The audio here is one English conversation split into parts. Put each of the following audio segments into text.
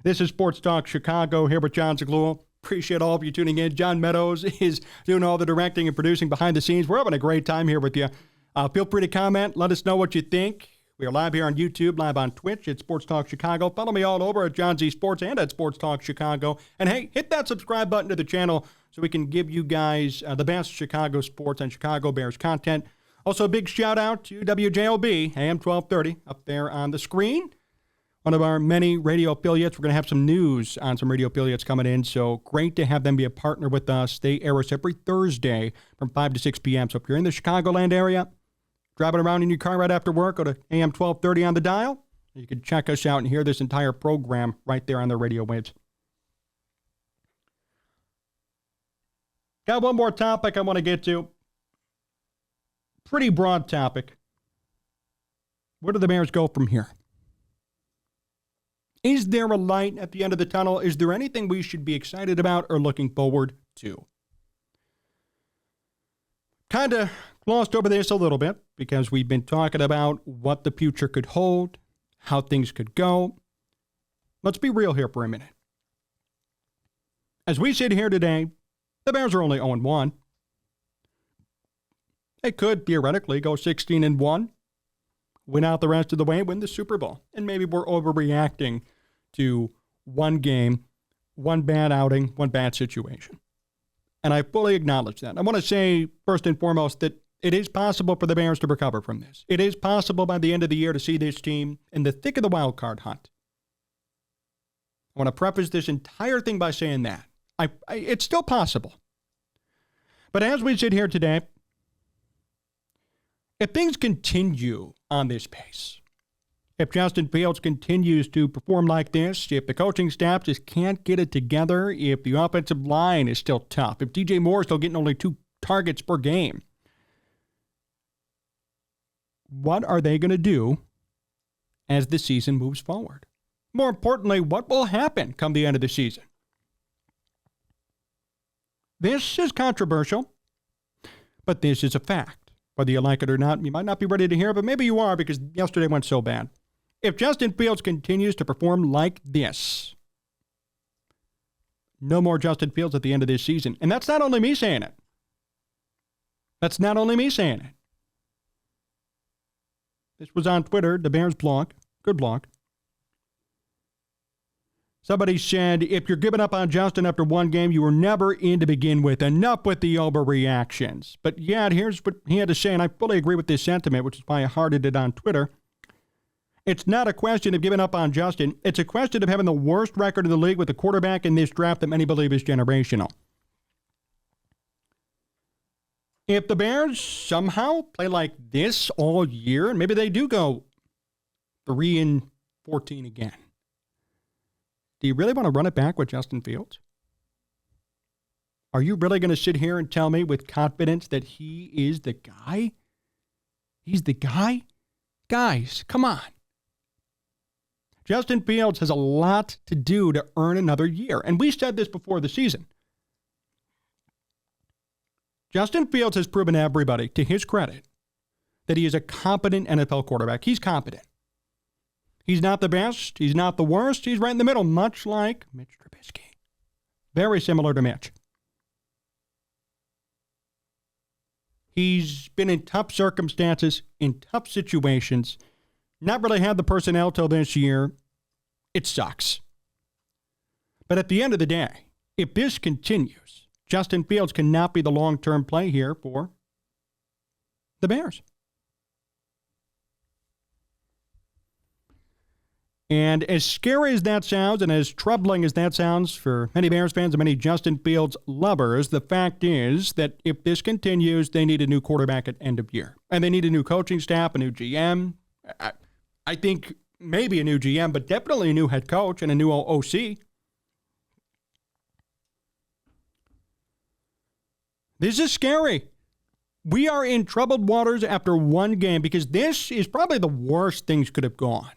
This is Sports Talk Chicago here with Jon Zaghloul. Appreciate all of you tuning in. John Meadows is doing all the directing and producing behind the scenes. We're having a great time here with you. Feel free to comment. Let us know what you think. We are live here on YouTube, live on Twitch at Sports Talk Chicago. Follow me all over at John Z Sports and at Sports Talk Chicago. And hey, hit that subscribe button to the channel so we can give you guys the best Chicago sports and Chicago Bears content. Also, a big shout out to WJLB, AM 1230, up there on the screen. One of our many radio affiliates. We're going to have some news on some radio affiliates coming in, so great to have them be a partner with us. They air us every Thursday from 5 to 6 p.m. So if you're in the Chicagoland area, driving around in your car right after work, go to AM 1230 on the dial. You can check us out and hear this entire program right there on the radio waves. Got one more topic I want to get to. Pretty broad topic. Where do the Bears go from here? Is there a light at the end of the tunnel? Is there anything we should be excited about or looking forward to? Kind of glossed over this a little bit because we've been talking about what the future could hold, how things could go. Let's be real here for a minute. As we sit here today, the Bears are only 0-1. They could theoretically go 16-1. Win out the rest of the way, win the Super Bowl. And maybe we're overreacting to one game, one bad outing, one bad situation. And I fully acknowledge that. I want to say, first and foremost, that it is possible for the Bears to recover from this. It is possible by the end of the year to see this team in the thick of the wild card hunt. I want to preface this entire thing by saying that. It's still possible. But as we sit here today, if things continue on this pace, if Justin Fields continues to perform like this, if the coaching staff just can't get it together, if the offensive line is still tough, if DJ Moore is still getting only 2 targets per game, what are they going to do as the season moves forward? More importantly, what will happen come the end of the season? This is controversial, but this is a fact. Whether you like it or not, you might not be ready to hear it, but maybe you are because yesterday went so bad. If Justin Fields continues to perform like this, no more Justin Fields at the end of this season. And that's not only me saying it. That's not only me saying it. This was on Twitter, the Bears blog. Good blog. Somebody said, if you're giving up on Justin after one game, you were never in to begin with. Enough with the overreactions. But yeah, here's what he had to say, and I fully agree with this sentiment, which is why I hearted it on Twitter. It's not a question of giving up on Justin. It's a question of having the worst record in the league with a quarterback in this draft that many believe is generational. If the Bears somehow play like this all year, and maybe they do go 3-14 again, do you really want to run it back with Justin Fields? Are you really going to sit here and tell me with confidence that he is the guy? He's the guy? Guys, come on. Justin Fields has a lot to do to earn another year. And we said this before the season. Justin Fields has proven to everybody, to his credit, that he is a competent NFL quarterback. He's competent. He's not the best. He's not the worst. He's right in the middle, much like Mitch Trubisky. Very similar to Mitch. He's been in tough circumstances, in tough situations, not really had the personnel till this year. It sucks. But at the end of the day, if this continues, Justin Fields cannot be the long-term play here for the Bears. And as scary as that sounds, and as troubling as that sounds for many Bears fans and many Justin Fields lovers, the fact is that if this continues, they need a new quarterback at end of year. And they need a new coaching staff, a new GM. I think maybe a new GM, but definitely a new head coach and a new OC. This is scary. We are in troubled waters after one game because this is probably the worst things could have gone.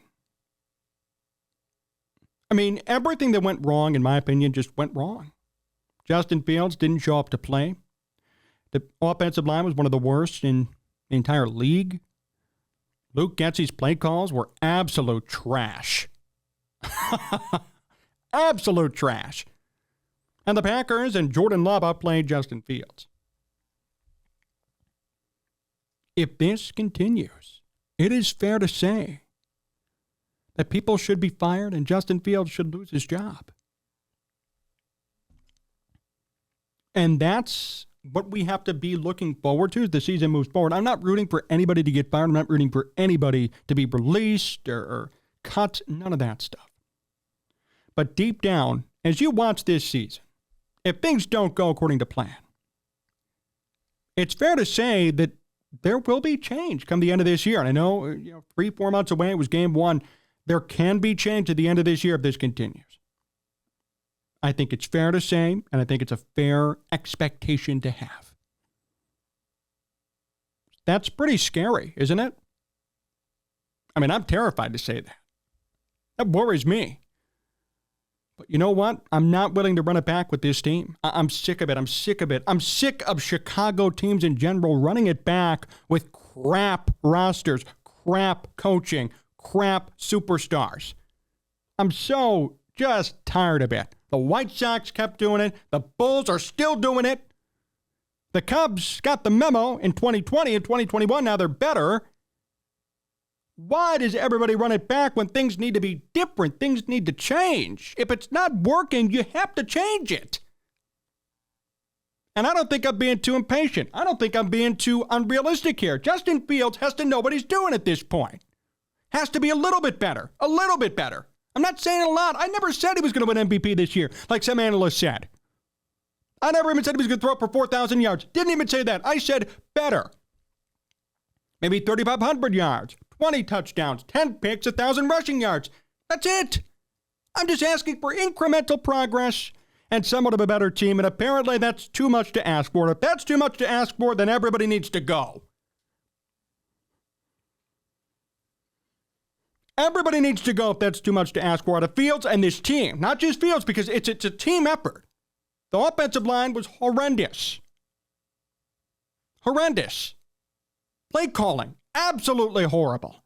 I mean, everything that went wrong, in my opinion, just went wrong. Justin Fields didn't show up to play. The offensive line was one of the worst in the entire league. Luke Getsy's play calls were absolute trash. Absolute trash. And the Packers and Jordan Love outplayed Justin Fields. If this continues, it is fair to say that people should be fired and Justin Fields should lose his job. And that's what we have to be looking forward to as the season moves forward. I'm not rooting for anybody to get fired. I'm not rooting for anybody to be released or cut. None of that stuff. But deep down, as you watch this season, if things don't go according to plan, it's fair to say that there will be change come the end of this year. And I know, 3-4 months away, it was game one. There can be change at the end of this year if this continues. I think it's fair to say, and I think it's a fair expectation to have. That's pretty scary, isn't it? I mean, I'm terrified to say that. That worries me. But you know what? I'm not willing to run it back with this team. I'm sick of it. I'm sick of it. I'm sick of Chicago teams in general running it back with crap rosters, crap coaching, crap superstars. I'm so just tired of it. The White Sox kept doing it. The Bulls are still doing it. The Cubs got the memo in 2020 and 2021. Now they're better. Why does everybody run it back when things need to be different? Things need to change. If it's not working, you have to change it. And I don't think I'm being too impatient. I don't think I'm being too unrealistic here. Justin Fields has to know what he's doing at this point. Has to be a little bit better. A little bit better. I'm not saying a lot. I never said he was going to win MVP this year, like some analysts said. I never even said he was going to throw for 4,000 yards. Didn't even say that. I said better. Maybe 3,500 yards, 20 touchdowns, 10 picks, 1,000 rushing yards. That's it. I'm just asking for incremental progress and somewhat of a better team, and apparently that's too much to ask for. If that's too much to ask for, then everybody needs to go. Everybody needs to go if that's too much to ask for out of Fields and this team. Not just Fields, because it's a team effort. The offensive line was horrendous. Horrendous. Play calling, absolutely horrible.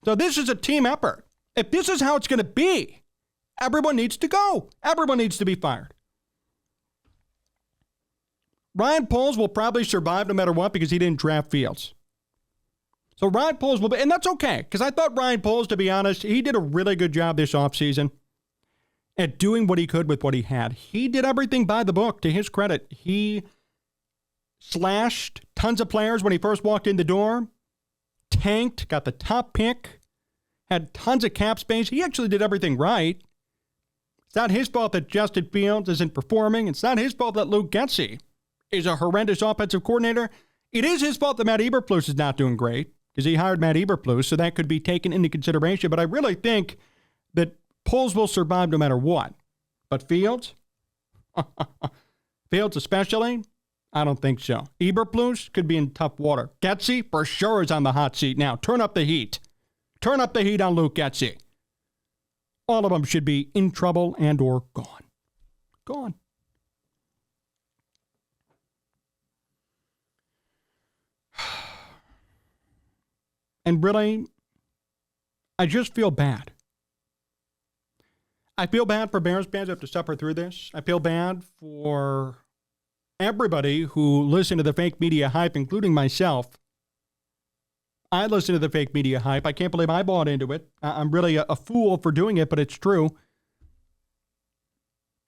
So this is a team effort. If this is how it's going to be, everyone needs to go. Everyone needs to be fired. Ryan Poles will probably survive no matter what because he didn't draft Fields. So Ryan Poles will be, and that's okay, because I thought Ryan Poles, to be honest, he did a really good job this offseason at doing what he could with what he had. He did everything by the book, to his credit. He slashed tons of players when he first walked in the door, tanked, got the top pick, had tons of cap space. He actually did everything right. It's not his fault that Justin Fields isn't performing. It's not his fault that Luke Getsy is a horrendous offensive coordinator. It is his fault that Matt Eberflus is not doing great, because he hired Matt Eberflus, so that could be taken into consideration. But I really think that Poles will survive no matter what. But Fields? Fields especially? I don't think so. Eberflus could be in tough water. Getsy, for sure, is on the hot seat now. Turn up the heat. Turn up the heat on Luke Getsy. All of them should be in trouble and or gone. Gone. And really, I just feel bad. I feel bad for Bears fans who have to suffer through this. I feel bad for everybody who listened to the fake media hype, including myself. I listened to the fake media hype. I can't believe I bought into it. I'm really a fool for doing it, but it's true.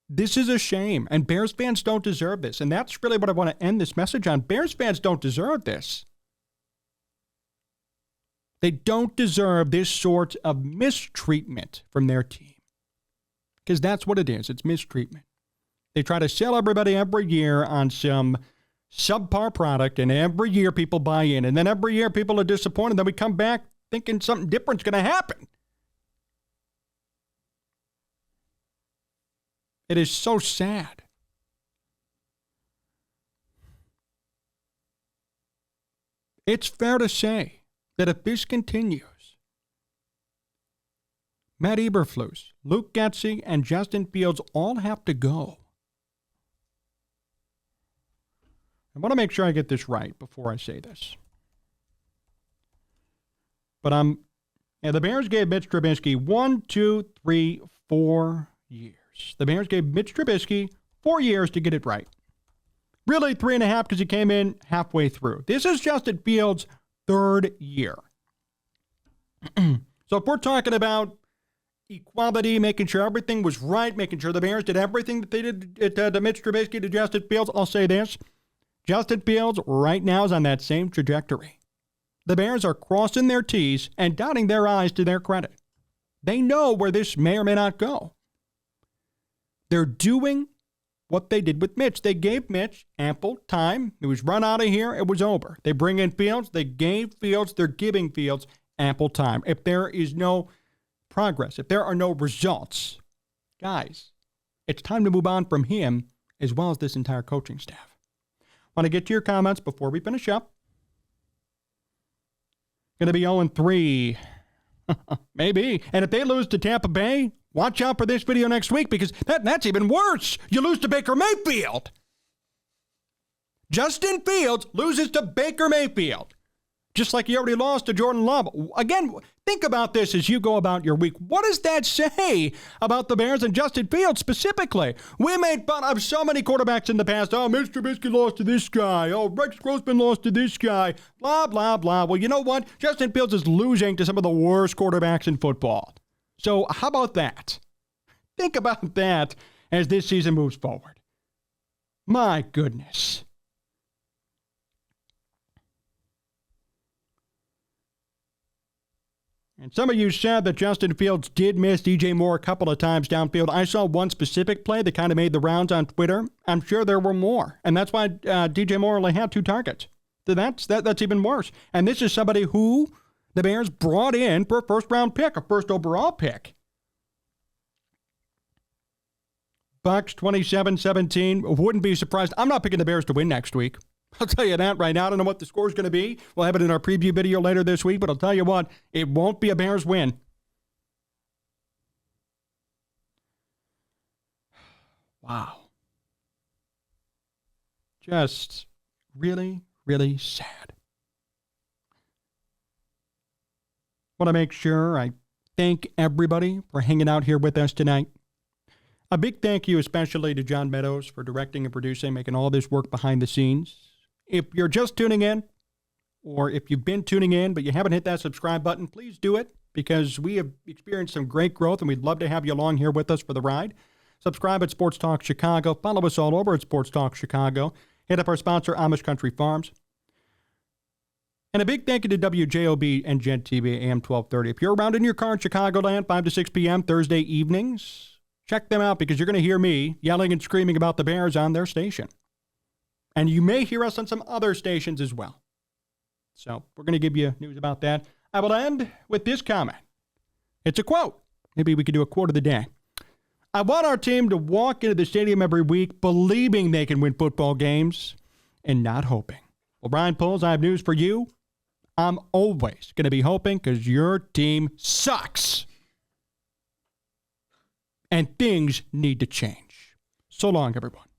This is a shame, and Bears fans don't deserve this. And that's really what I want to end this message on. Bears fans don't deserve this. They don't deserve this sort of mistreatment from their team. Because that's what it is. It's mistreatment. They try to sell everybody every year on some subpar product, and every year people buy in. And then every year people are disappointed. Then we come back thinking something different's going to happen. It is so sad. It's fair to say that if this continues, Matt Eberflus, Luke Getsy, and Justin Fields all have to go. I want to make sure I get this right before I say this. But the Bears gave Mitch Trubisky 1, 2, 3, 4 years. The Bears gave Mitch Trubisky 4 years to get it right. Really 3.5 because he came in halfway through. This is Justin Fields' 3rd year. So if we're talking about equality, making sure everything was right, making sure the Bears did everything that they did to Mitch Trubisky, to Justin Fields, I'll say this. Justin Fields right now is on that same trajectory. The Bears are crossing their T's and dotting their I's to their credit. They know where this may or may not go. They're doing what they did with Mitch. They gave Mitch ample time. It was run out of here. It was over. They bring in Fields. They gave Fields. They're giving Fields ample time. If there is no progress, if there are no results, guys, it's time to move on from him as well as this entire coaching staff. Want to get to your comments before we finish up. Going to be 0-3. Maybe. And if they lose to Tampa Bay, watch out for this video next week because that's even worse. You lose to Baker Mayfield. Justin Fields loses to Baker Mayfield. Just like he already lost to Jordan Love. Again, think about this as you go about your week. What does that say about the Bears and Justin Fields specifically? We made fun of so many quarterbacks in the past. Oh, Mitch Trubisky lost to this guy. Oh, Rex Grossman lost to this guy. Blah, blah, blah. Well, you know what? Justin Fields is losing to some of the worst quarterbacks in football. So how about that? Think about that as this season moves forward. My goodness. And some of you said that Justin Fields did miss DJ Moore a couple of times downfield. I saw one specific play that kind of made the rounds on Twitter. I'm sure there were more. And that's why DJ Moore only had 2 targets. So that's even worse. And this is somebody who the Bears brought in for a first-round pick, a first overall pick. Bucks 27-17. Wouldn't be surprised. I'm not picking the Bears to win next week. I'll tell you that right now. I don't know what the score is going to be. We'll have it in our preview video later this week, but I'll tell you what, it won't be a Bears win. Wow. Just really, really sad. Want to make sure I thank everybody for hanging out here with us tonight. A big thank you especially to John Meadows for directing and producing, making all this work behind the scenes. If you're just tuning in, or if you've been tuning in but you haven't hit that subscribe button, please do it because we have experienced some great growth and we'd love to have you along here with us for the ride. Subscribe at Sports Talk Chicago. Follow us all over at Sports Talk Chicago. Hit up our sponsor, Amish Country Farms. And a big thank you to WJOB and Gent TV AM 1230. If you're around in your car in Chicagoland, 5 to 6 p.m. Thursday evenings, check them out because you're going to hear me yelling and screaming about the Bears on their station. And you may hear us on some other stations as well. So we're going to give you news about that. I will end with this comment. It's a quote. Maybe we could do a quote of the day. I want our team to walk into the stadium every week believing they can win football games and not hoping. Well, Brian Poles, I have news for you. I'm always going to be hoping because your team sucks. And things need to change. So long, everyone.